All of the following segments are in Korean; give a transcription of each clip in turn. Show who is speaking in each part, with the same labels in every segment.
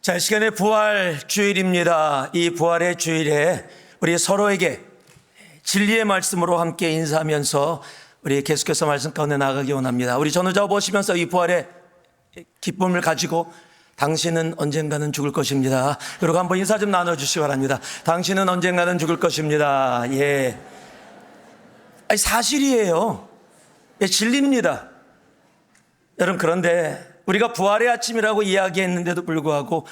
Speaker 1: 자, 이 시간에 부활 주일입니다. 이 부활의 주일에 우리 서로에게 진리의 말씀으로 함께 인사하면서 우리 계속해서 말씀 가운데 나아가기 원합니다. 우리 전후좌우 보시면서 이 부활의 기쁨을 가지고 당신은 언젠가는 죽을 것입니다. 그리고 한번 인사 좀 나눠주시기 바랍니다. 당신은 언젠가는 죽을 것입니다. 예. 아니, 사실이에요. 예, 진리입니다. 여러분, 그런데 우리가 부활의 아침이라고 이야기했는데도 불구하고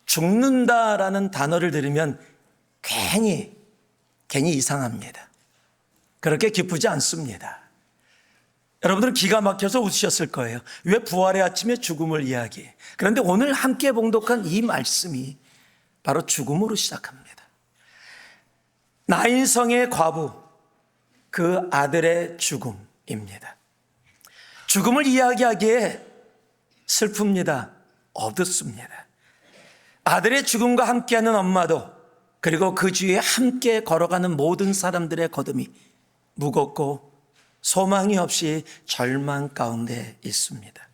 Speaker 1: 죽는다라는 단어를 들으면 괜히 이상합니다. 그렇게 기쁘지 않습니다. 여러분들은 기가 막혀서 웃으셨을 거예요. 왜 부활의 아침에 죽음을 이야기해? 그런데 오늘 함께 봉독한 이 말씀이 바로 죽음으로 시작합니다. 나인성의 과부, 그 아들의 죽음입니다. 죽음을 이야기하기에 슬픕니다. 어둡습니다. 아들의 죽음과 함께하는 엄마도, 그리고 그 주위에 함께 걸어가는 모든 사람들의 거듭이 무겁고 소망이 없이 절망 가운데 있습니다.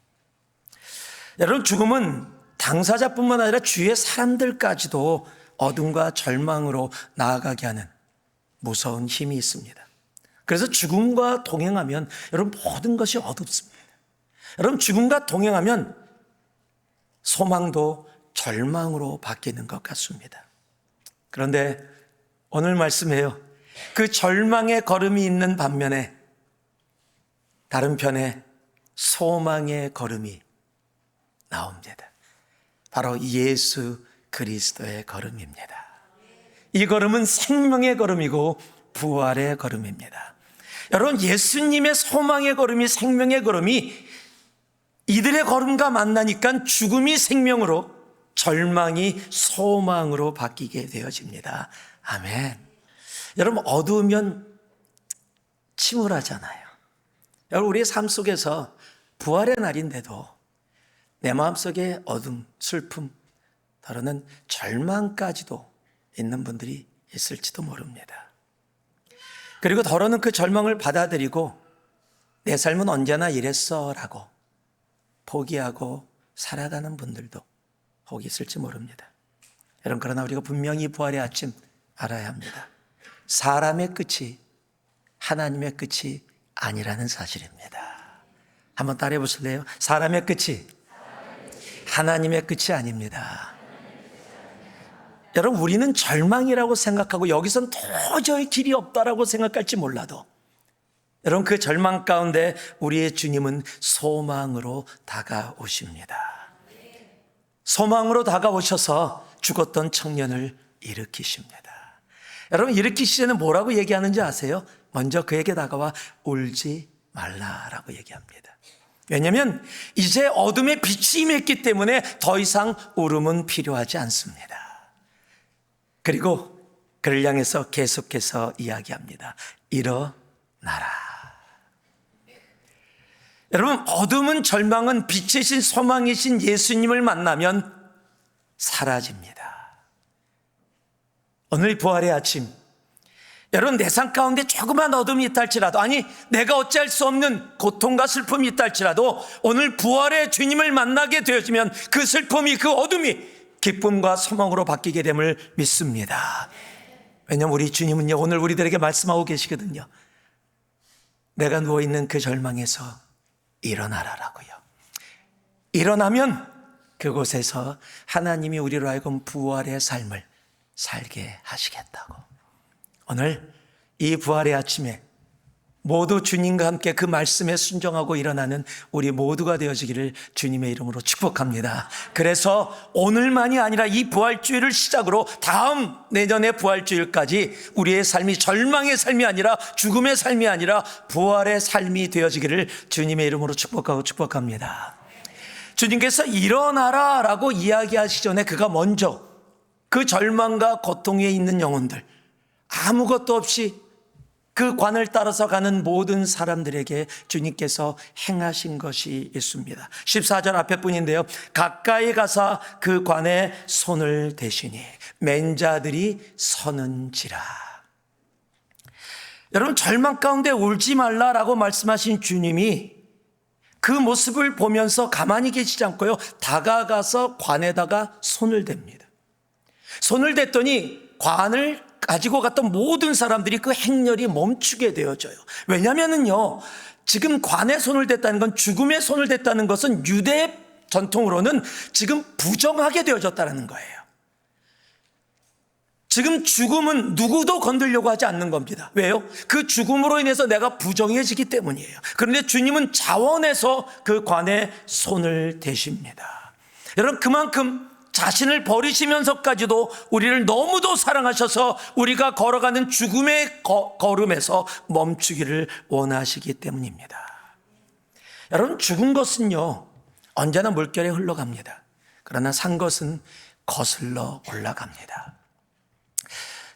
Speaker 1: 여러분, 죽음은 당사자뿐만 아니라 주위의 사람들까지도 어둠과 절망으로 나아가게 하는 무서운 힘이 있습니다. 그래서 죽음과 동행하면 여러분 모든 것이 어둡습니다. 여러분, 죽음과 동행하면 소망도 절망으로 바뀌는 것 같습니다. 그런데 오늘 말씀해요. 그 절망의 걸음이 있는 반면에 다른 편에 소망의 걸음이 나옵니다. 바로 예수 그리스도의 걸음입니다. 이 걸음은 생명의 걸음이고 부활의 걸음입니다. 여러분, 예수님의 소망의 걸음이, 생명의 걸음이 이들의 걸음과 만나니까 죽음이 생명으로, 절망이 소망으로 바뀌게 되어집니다. 아멘. 여러분, 어두우면 침울하잖아요. 여러분, 우리의 삶 속에서 부활의 날인데도 내 마음속에 어둠, 슬픔, 더러는 절망까지도 있는 분들이 있을지도 모릅니다. 그리고 더러는 그 절망을 받아들이고 내 삶은 언제나 이랬어 라고 포기하고 살아가는 분들도 혹 있을지 모릅니다. 여러분, 그러나 우리가 분명히 부활의 아침 알아야 합니다. 사람의 끝이 하나님의 끝이 아니라는 사실입니다. 한번 따라해 보실래요? 사람의 끝이 하나님의 끝이 아닙니다. 여러분, 우리는 절망이라고 생각하고 여기선 도저히 길이 없다라고 생각할지 몰라도 여러분, 그 절망 가운데 우리의 주님은 소망으로 다가오십니다. 소망으로 다가오셔서 죽었던 청년을 일으키십니다. 여러분, 일으키실 때는 뭐라고 얘기하는지 아세요? 먼저 그에게 다가와 울지 말라라고 얘기합니다. 왜냐하면 이제 어둠의 빛이 임했기 때문에 더 이상 울음은 필요하지 않습니다. 그리고 그를 향해서 계속해서 이야기합니다. 일어나라. 여러분, 어둠은, 절망은 빛이신 소망이신 예수님을 만나면 사라집니다. 오늘 부활의 아침, 여러분, 내 삶 가운데 조그만 어둠이 있다 할지라도, 아니 내가 어찌할 수 없는 고통과 슬픔이 있다 할지라도 오늘 부활의 주님을 만나게 되어지면 그 슬픔이, 그 어둠이 기쁨과 소망으로 바뀌게 됨을 믿습니다. 왜냐하면 우리 주님은요, 오늘 우리들에게 말씀하고 계시거든요. 내가 누워있는 그 절망에서 일어나라라고요. 일어나면 그곳에서 하나님이 우리로 하여금 부활의 삶을 살게 하시겠다고. 오늘 이 부활의 아침에 모두 주님과 함께 그 말씀에 순종하고 일어나는 우리 모두가 되어지기를 주님의 이름으로 축복합니다. 그래서 오늘만이 아니라 이 부활주일을 시작으로 다음 내년의 부활주일까지 우리의 삶이 절망의 삶이 아니라, 죽음의 삶이 아니라 부활의 삶이 되어지기를 주님의 이름으로 축복하고 축복합니다. 주님께서 일어나라 라고 이야기하시기 전에 그가 먼저 그 절망과 고통에 있는 영혼들, 아무것도 없이 그 관을 따라서 가는 모든 사람들에게 주님께서 행하신 것이 있습니다. 14절 앞에 뿐인데요. 가까이 가서 그 관에 손을 대시니 맨자들이 서는지라. 여러분, 절망 가운데 울지 말라라고 말씀하신 주님이 그 모습을 보면서 가만히 계시지 않고요, 다가가서 관에다가 손을 댑니다. 손을 댔더니 관을 가지고 갔던 모든 사람들이 그 행렬이 멈추게 되어져요. 왜냐하면요, 지금 관에 손을 댔다는 건, 죽음에 손을 댔다는 것은 유대 전통으로는 지금 부정하게 되어졌다는 거예요. 지금 죽음은 누구도 건들려고 하지 않는 겁니다. 왜요? 그 죽음으로 인해서 내가 부정해지기 때문이에요. 그런데 주님은 자원해서 그 관에 손을 대십니다. 여러분, 그만큼 자신을 버리시면서까지도 우리를 너무도 사랑하셔서 우리가 걸어가는 죽음의 걸음에서 멈추기를 원하시기 때문입니다. 여러분, 죽은 것은요, 언제나 물결에 흘러갑니다. 그러나 산 것은 거슬러 올라갑니다.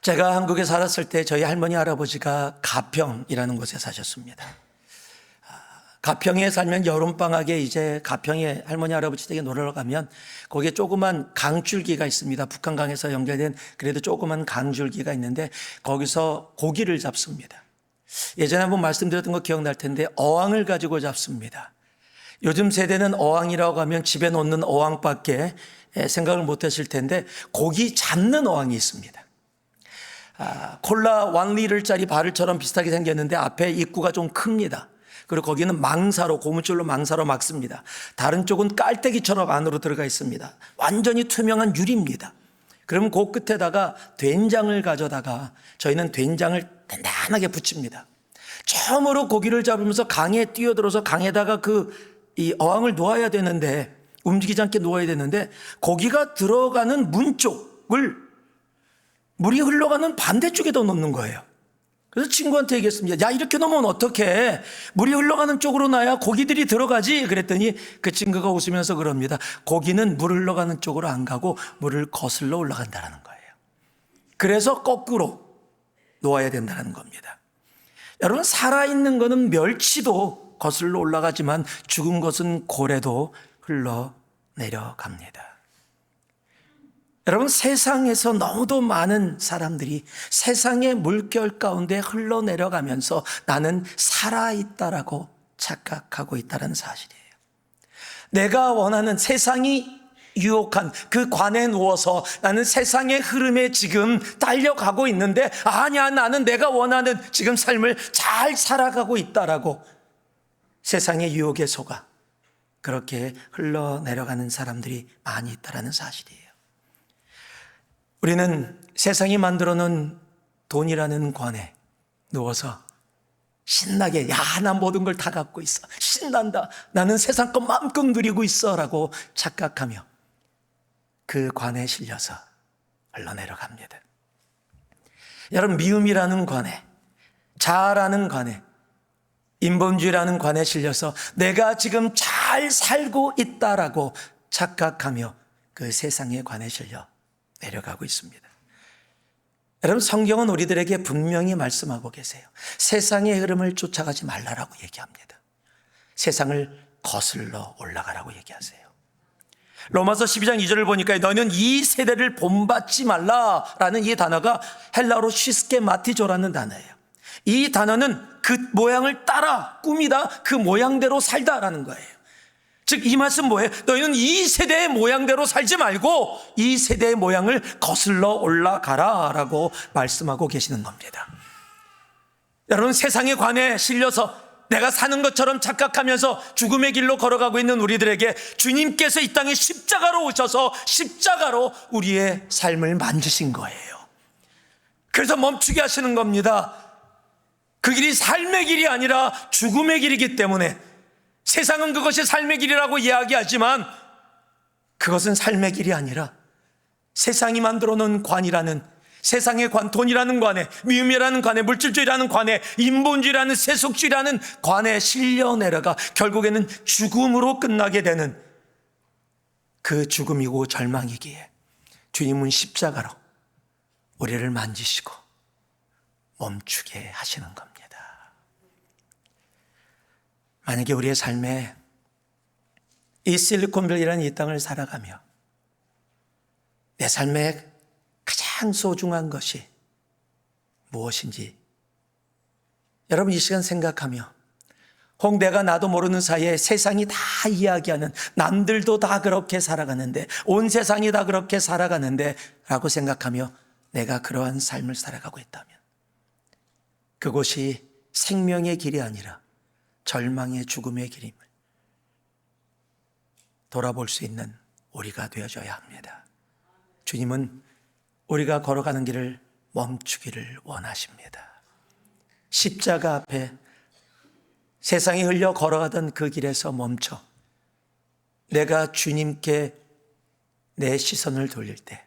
Speaker 1: 제가 한국에 살았을 때 저희 할머니 할아버지가 가평이라는 곳에 사셨습니다. 가평에 살면 여름방학에 이제 가평에 할머니 할아버지 댁에 놀러 가면 거기에 조그만 강줄기가 있습니다. 북한강에서 연결된 그래도 조그만 강줄기가 있는데 거기서 고기를 잡습니다. 예전에 한번 말씀드렸던 거 기억날 텐데 어항을 가지고 잡습니다. 요즘 세대는 어항이라고 하면 집에 놓는 어항밖에 생각을 못 하실 텐데 고기 잡는 어항이 있습니다. 콜라 1리터짜리 바를처럼 비슷하게 생겼는데 앞에 입구가 좀 큽니다. 그리고 거기는 망사로, 고무줄로 망사로 막습니다. 다른 쪽은 깔때기처럼 안으로 들어가 있습니다. 완전히 투명한 유리입니다. 그러면 그 끝에다가 된장을 가져다가 저희는 된장을 단단하게 붙입니다. 처음으로 고기를 잡으면서 강에 뛰어들어서 강에다가 이 어항을 놓아야 되는데, 움직이지 않게 놓아야 되는데 고기가 들어가는 문 쪽을 물이 흘러가는 반대쪽에다 놓는 거예요. 그래서 친구한테 얘기했습니다. 야, 이렇게 놓으면 어떡해? 물이 흘러가는 쪽으로 놔야 고기들이 들어가지. 그랬더니 그 친구가 웃으면서 그럽니다. 고기는 물 흘러가는 쪽으로 안 가고 물을 거슬러 올라간다는 거예요. 그래서 거꾸로 놓아야 된다는 겁니다. 여러분, 살아있는 것은 멸치도 거슬러 올라가지만 죽은 것은 고래도 흘러내려갑니다. 여러분, 세상에서 너무도 많은 사람들이 세상의 물결 가운데 흘러내려가면서 나는 살아있다라고 착각하고 있다는 사실이에요. 내가 원하는, 세상이 유혹한 그 관에 누워서 나는 세상의 흐름에 지금 딸려가고 있는데, 아니야, 나는 내가 원하는 지금 삶을 잘 살아가고 있다라고 세상의 유혹에 속아 그렇게 흘러내려가는 사람들이 많이 있다는 사실이에요. 우리는 세상이 만들어 놓은 돈이라는 관에 누워서 신나게, 야, 나 모든 걸 다 갖고 있어, 신난다, 나는 세상 것 마음껏 누리고 있어 라고 착각하며 그 관에 실려서 흘러내려갑니다. 여러분, 미움이라는 관에, 자아라는 관에, 인본주의라는 관에 실려서 내가 지금 잘 살고 있다라고 착각하며 그 세상의 관에 실려 내려가고 있습니다. 여러분, 성경은 우리들에게 분명히 말씀하고 계세요. 세상의 흐름을 쫓아가지 말라라고 얘기합니다. 세상을 거슬러 올라가라고 얘기하세요. 로마서 12장 2절을 보니까 너는 이 세대를 본받지 말라라는 이 단어가 헬라어로 시스케마티조라는 단어예요. 이 단어는 그 모양을 따라 꾸미다, 그 모양대로 살다라는 거예요. 즉, 이 말씀 뭐예요? 너희는 이 세대의 모양대로 살지 말고 이 세대의 모양을 거슬러 올라가라 라고 말씀하고 계시는 겁니다. 여러분, 세상에 관해 실려서 내가 사는 것처럼 착각하면서 죽음의 길로 걸어가고 있는 우리들에게 주님께서 이 땅에 십자가로 오셔서 십자가로 우리의 삶을 만드신 거예요. 그래서 멈추게 하시는 겁니다. 그 길이 삶의 길이 아니라 죽음의 길이기 때문에, 세상은 그것이 삶의 길이라고 이야기하지만 그것은 삶의 길이 아니라 세상이 만들어 놓은 관이라는, 세상의 관, 돈이라는 관에, 미움이라는 관에, 물질주의라는 관에, 인본주의라는, 세속주의라는 관에 실려 내려가 결국에는 죽음으로 끝나게 되는 그 죽음이고 절망이기에 주님은 십자가로 우리를 만지시고 멈추게 하시는 겁니다. 만약에 우리의 삶에 이 실리콘밸리라는 이 땅을 살아가며 내 삶에 가장 소중한 것이 무엇인지 여러분 이 시간 생각하며, 혹 내가 나도 모르는 사이에 세상이 다 이야기하는, 남들도 다 그렇게 살아가는데, 온 세상이 다 그렇게 살아가는데 라고 생각하며 내가 그러한 삶을 살아가고 있다면 그곳이 생명의 길이 아니라 절망의 죽음의 길임을 돌아볼 수 있는 우리가 되어줘야 합니다. 주님은 우리가 걸어가는 길을 멈추기를 원하십니다. 십자가 앞에 세상에 흘려 걸어가던 그 길에서 멈춰 내가 주님께 내 시선을 돌릴 때,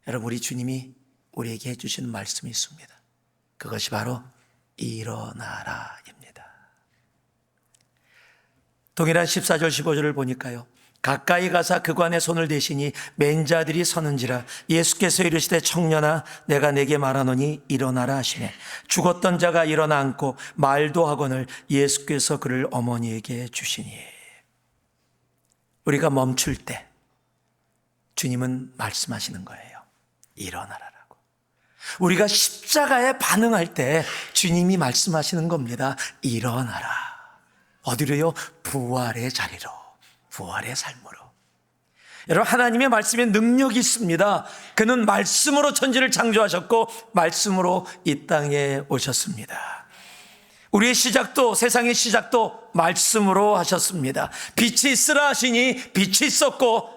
Speaker 1: 여러분, 우리 주님이 우리에게 해주시는 말씀이 있습니다. 그것이 바로 일어나라입니다. 동일한 14절 15절을 보니까요, 가까이 가사 그관에 손을 대시니 맨 자들이 서는지라 예수께서 이르시되 청년아 내가 내게 말하노니 일어나라 하시매 죽었던 자가 일어나 앉고 말도 하거늘 예수께서 그를 어머니에게 주시니. 우리가 멈출 때 주님은 말씀하시는 거예요. 일어나라라고. 우리가 십자가에 반응할 때 주님이 말씀하시는 겁니다. 일어나라. 어디로요? 부활의 자리로, 부활의 삶으로. 여러분, 하나님의 말씀에 능력이 있습니다. 그는 말씀으로 천지를 창조하셨고 말씀으로 이 땅에 오셨습니다. 우리의 시작도, 세상의 시작도 말씀으로 하셨습니다. 빛이 있으라 하시니 빛이 있었고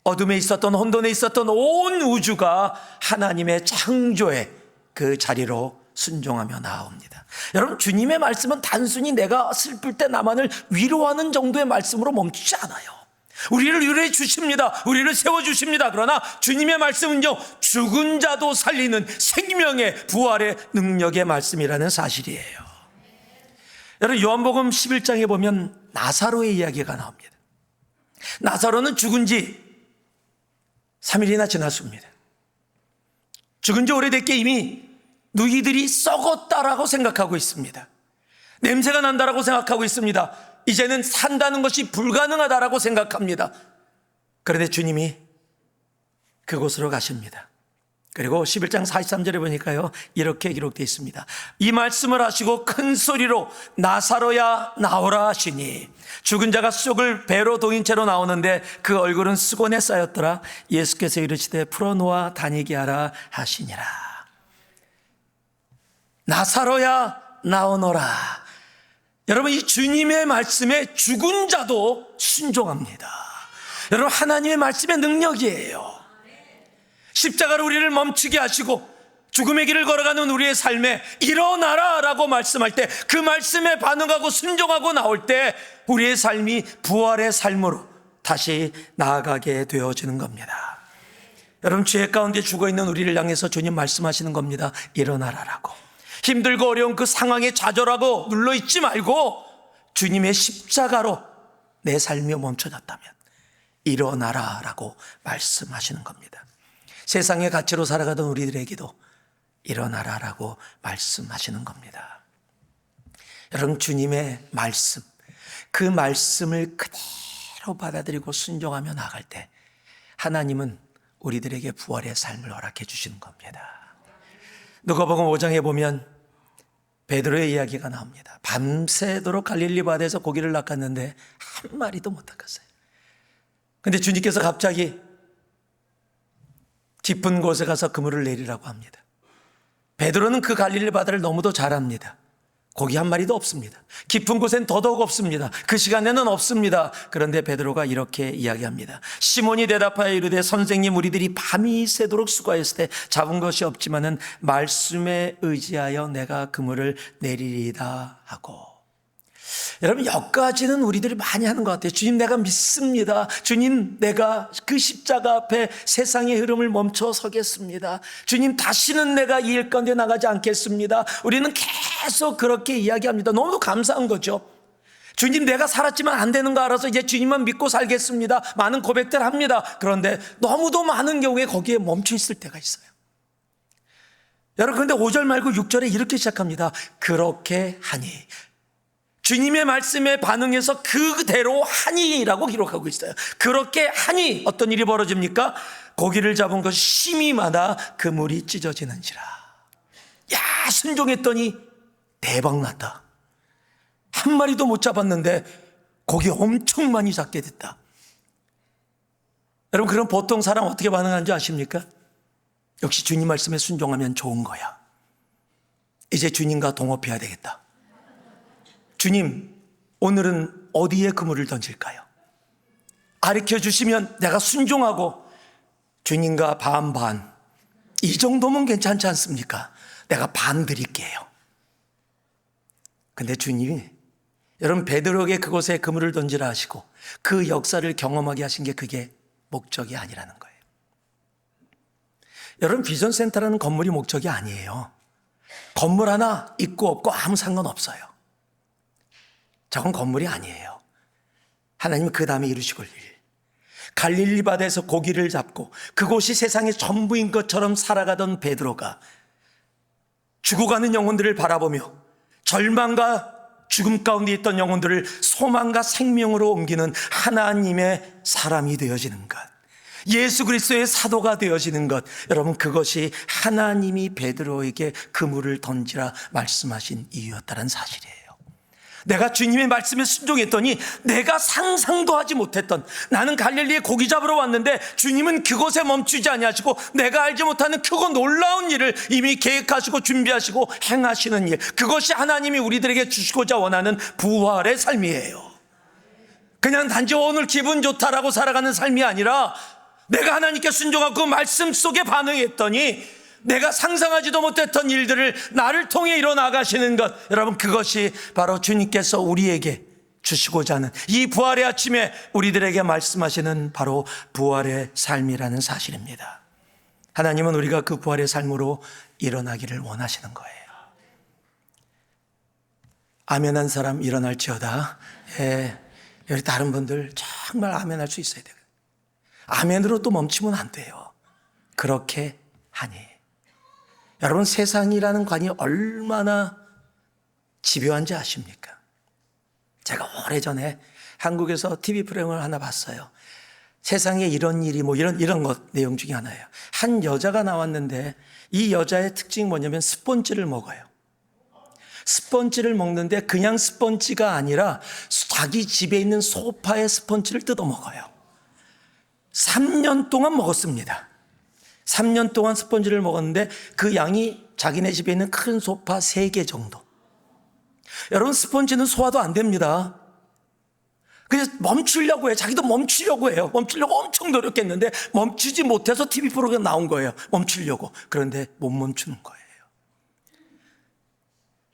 Speaker 1: 어둠에 있었던, 혼돈에 있었던 온 우주가 하나님의 창조의 그 자리로 순종하며 나옵니다. 여러분, 주님의 말씀은 단순히 내가 슬플 때 나만을 위로하는 정도의 말씀으로 멈추지 않아요. 우리를 위로해 주십니다. 우리를 세워주십니다. 그러나 주님의 말씀은요, 죽은 자도 살리는 생명의 부활의 능력의 말씀이라는 사실이에요. 여러분, 요한복음 11장에 보면 나사로의 이야기가 나옵니다. 나사로는 죽은 지 3일이나 지났습니다. 죽은 지 오래됐기에 이미 누이들이 썩었다라고 생각하고 있습니다. 냄새가 난다라고 생각하고 있습니다. 이제는 산다는 것이 불가능하다라고 생각합니다. 그런데 주님이 그곳으로 가십니다. 그리고 11장 43절에 보니까요, 이렇게 기록되어 있습니다. 이 말씀을 하시고 큰 소리로 나사로야 나오라 하시니 죽은 자가 쑥을 배로 동인 채로 나오는데 그 얼굴은 수건에 쌓였더라. 예수께서 이르시되 풀어놓아 다니게 하라 하시니라. 나사로야 나오너라. 여러분, 이 주님의 말씀에 죽은 자도 순종합니다. 여러분, 하나님의 말씀의 능력이에요. 십자가로 우리를 멈추게 하시고 죽음의 길을 걸어가는 우리의 삶에 일어나라 라고 말씀할 때, 그 말씀에 반응하고 순종하고 나올 때 우리의 삶이 부활의 삶으로 다시 나아가게 되어지는 겁니다. 여러분, 죄 가운데 죽어있는 우리를 향해서 주님 말씀하시는 겁니다. 일어나라라고. 힘들고 어려운 그 상황에 좌절하고 눌러있지 말고 주님의 십자가로 내 삶이 멈춰졌다면 일어나라라고 말씀하시는 겁니다. 세상의 가치로 살아가던 우리들에게도 일어나라라고 말씀하시는 겁니다. 여러분, 주님의 말씀, 그 말씀을 그대로 받아들이고 순종하며 나갈 때 하나님은 우리들에게 부활의 삶을 허락해 주시는 겁니다. 누가복음 5장에 보면 베드로의 이야기가 나옵니다. 밤새도록 갈릴리 바다에서 고기를 낚았는데 한 마리도 못 낚았어요. 그런데 주님께서 갑자기 깊은 곳에 가서 그물을 내리라고 합니다. 베드로는 그 갈릴리 바다를 너무도 잘 압니다. 고기 한 마리도 없습니다. 깊은 곳엔 더더욱 없습니다. 그 시간에는 없습니다. 그런데 베드로가 이렇게 이야기합니다. 시몬이 대답하여 이르되 선생님, 우리들이 밤이 새도록 수고하였을 때 잡은 것이 없지만은 말씀에 의지하여 내가 그물을 내리리다 하고. 여러분, 여기까지는 우리들이 많이 하는 것 같아요. 주님, 내가 믿습니다. 주님, 내가 그 십자가 앞에 세상의 흐름을 멈춰 서겠습니다. 주님, 다시는 내가 이 일 가운데 나가지 않겠습니다. 우리는 계속 그렇게 이야기합니다. 너무도 감사한 거죠. 주님, 내가 살았지만 안 되는 거 알아서 이제 주님만 믿고 살겠습니다. 많은 고백들 합니다. 그런데 너무도 많은 경우에 거기에 멈춰 있을 때가 있어요. 여러분, 그런데 5절 말고 6절에 이렇게 시작합니다. 그렇게 하니. 주님의 말씀에 반응해서 그대로 하니라고 기록하고 있어요. 그렇게 하니 어떤 일이 벌어집니까? 고기를 잡은 것이 심히 많아 그물이 찢어지는지라. 야, 순종했더니 대박 났다. 한 마리도 못 잡았는데 고기 엄청 많이 잡게 됐다. 여러분, 그럼 보통 사람 어떻게 반응하는지 아십니까? 역시 주님 말씀에 순종하면 좋은 거야. 이제 주님과 동업해야 되겠다. 주님, 오늘은 어디에 그물을 던질까요? 가르쳐 주시면 내가 순종하고 주님과 반반, 이 정도면 괜찮지 않습니까? 내가 반 드릴게요. 근데 주님이 여러분 베드로에게 그곳에 그물을 던지라 하시고 그 역사를 경험하게 하신 게 그게 목적이 아니라는 거예요. 여러분, 비전센터라는 건물이 목적이 아니에요. 건물 하나 있고 없고 아무 상관없어요. 저건 건물이 아니에요. 하나님은 그 다음에 이루시고 일. 갈릴리 바다에서 고기를 잡고 그곳이 세상의 전부인 것처럼 살아가던 베드로가 죽어가는 영혼들을 바라보며 절망과 죽음 가운데 있던 영혼들을 소망과 생명으로 옮기는 하나님의 사람이 되어지는 것, 예수 그리스도의 사도가 되어지는 것, 여러분, 그것이 하나님이 베드로에게 그물을 던지라 말씀하신 이유였다는 사실이에요. 내가 주님의 말씀에 순종했더니 내가 상상도 하지 못했던, 나는 갈릴리에 고기 잡으러 왔는데 주님은 그곳에 멈추지 아니하시고 내가 알지 못하는 크고 놀라운 일을 이미 계획하시고 준비하시고 행하시는 일, 그것이 하나님이 우리들에게 주시고자 원하는 부활의 삶이에요. 그냥 단지 오늘 기분 좋다라고 살아가는 삶이 아니라 내가 하나님께 순종하고 그 말씀 속에 반응했더니 내가 상상하지도 못했던 일들을 나를 통해 일어나가시는 것, 여러분, 그것이 바로 주님께서 우리에게 주시고자 하는 이 부활의 아침에 우리들에게 말씀하시는 바로 부활의 삶이라는 사실입니다. 하나님은 우리가 그 부활의 삶으로 일어나기를 원하시는 거예요. 아멘한 사람 일어날지어다. 예, 여기 다른 분들 정말 아멘할 수 있어야 돼요. 아멘으로 또 멈추면 안 돼요. 그렇게 하니. 여러분, 세상이라는 관이 얼마나 집요한지 아십니까? 제가 오래전에 한국에서 TV 프로그램을 하나 봤어요. 세상에 이런 일이 이런 것 내용 중에 하나예요. 한 여자가 나왔는데 이 여자의 특징이 뭐냐면 스펀지를 먹어요. 스펀지를 먹는데 그냥 스펀지가 아니라 자기 집에 있는 소파의 스펀지를 뜯어 먹어요. 3년 동안 먹었습니다. 3년 동안 스펀지를 먹었는데 그 양이 자기네 집에 있는 큰 소파 3개 정도. 여러분, 스펀지는 소화도 안 됩니다. 그래서 멈추려고 해요. 자기도 멈추려고 해요. 멈추려고 엄청 노력했는데 멈추지 못해서 TV 프로그램 나온 거예요. 멈추려고. 그런데 못 멈추는 거예요.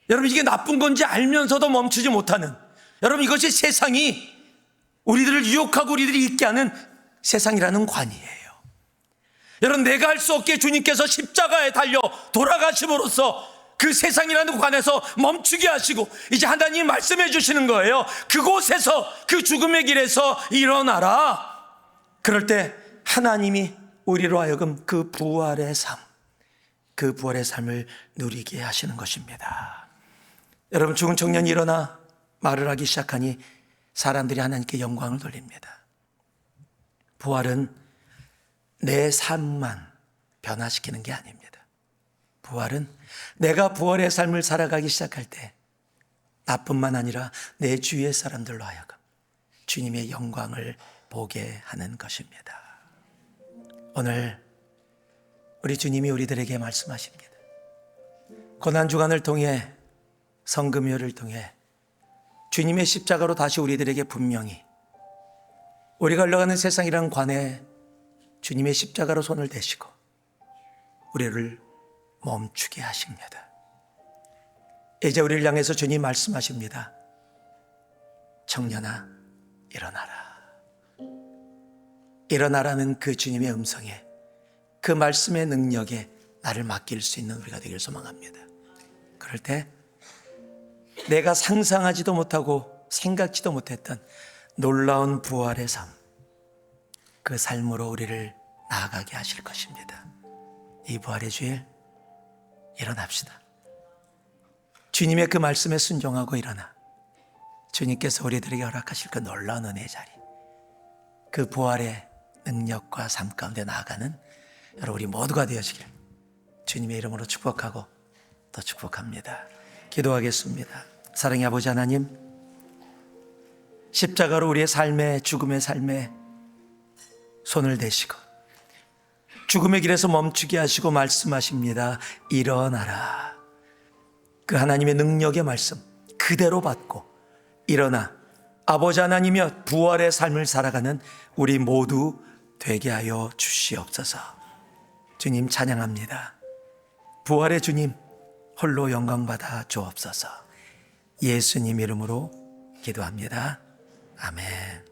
Speaker 1: 여러분, 이게 나쁜 건지 알면서도 멈추지 못하는, 여러분, 이것이 세상이 우리들을 유혹하고 우리들이 있게 하는 세상이라는 관이에요. 여러분, 내가 할 수 없게 주님께서 십자가에 달려 돌아가심으로써 그 세상이라는 관에서 멈추게 하시고 이제 하나님이 말씀해 주시는 거예요. 그곳에서, 그 죽음의 길에서 일어나라. 그럴 때 하나님이 우리로 하여금 그 부활의 삶, 그 부활의 삶을 누리게 하시는 것입니다. 여러분, 죽은 청년이 일어나 말을 하기 시작하니 사람들이 하나님께 영광을 돌립니다. 부활은 내 삶만 변화시키는 게 아닙니다. 부활은 내가 부활의 삶을 살아가기 시작할 때 나뿐만 아니라 내 주위의 사람들로 하여금 주님의 영광을 보게 하는 것입니다. 오늘 우리 주님이 우리들에게 말씀하십니다. 고난주간을 통해, 성금요를 통해 주님의 십자가로 다시 우리들에게 분명히 우리가 흘러가는 세상이란 관에 주님의 십자가로 손을 대시고 우리를 멈추게 하십니다. 이제 우리를 향해서 주님 말씀하십니다. 청년아, 일어나라. 일어나라는 그 주님의 음성에, 그 말씀의 능력에 나를 맡길 수 있는 우리가 되길 소망합니다. 그럴 때 내가 상상하지도 못하고 생각지도 못했던 놀라운 부활의 삶, 그 삶으로 우리를 나아가게 하실 것입니다. 이 부활의 주일 일어납시다. 주님의 그 말씀에 순종하고 일어나 주님께서 우리들에게 허락하실 그 놀라운 은혜의 자리, 그 부활의 능력과 삶 가운데 나아가는 여러분 우리 모두가 되어지길 주님의 이름으로 축복하고 또 축복합니다. 기도하겠습니다. 사랑의 아버지 하나님, 십자가로 우리의 삶에, 죽음의 삶에 손을 대시고 죽음의 길에서 멈추게 하시고 말씀하십니다. 일어나라. 그 하나님의 능력의 말씀 그대로 받고 일어나 아버지 하나님이여 부활의 삶을 살아가는 우리 모두 되게 하여 주시옵소서. 주님 찬양합니다. 부활의 주님 홀로 영광받아 주옵소서. 예수님 이름으로 기도합니다. 아멘.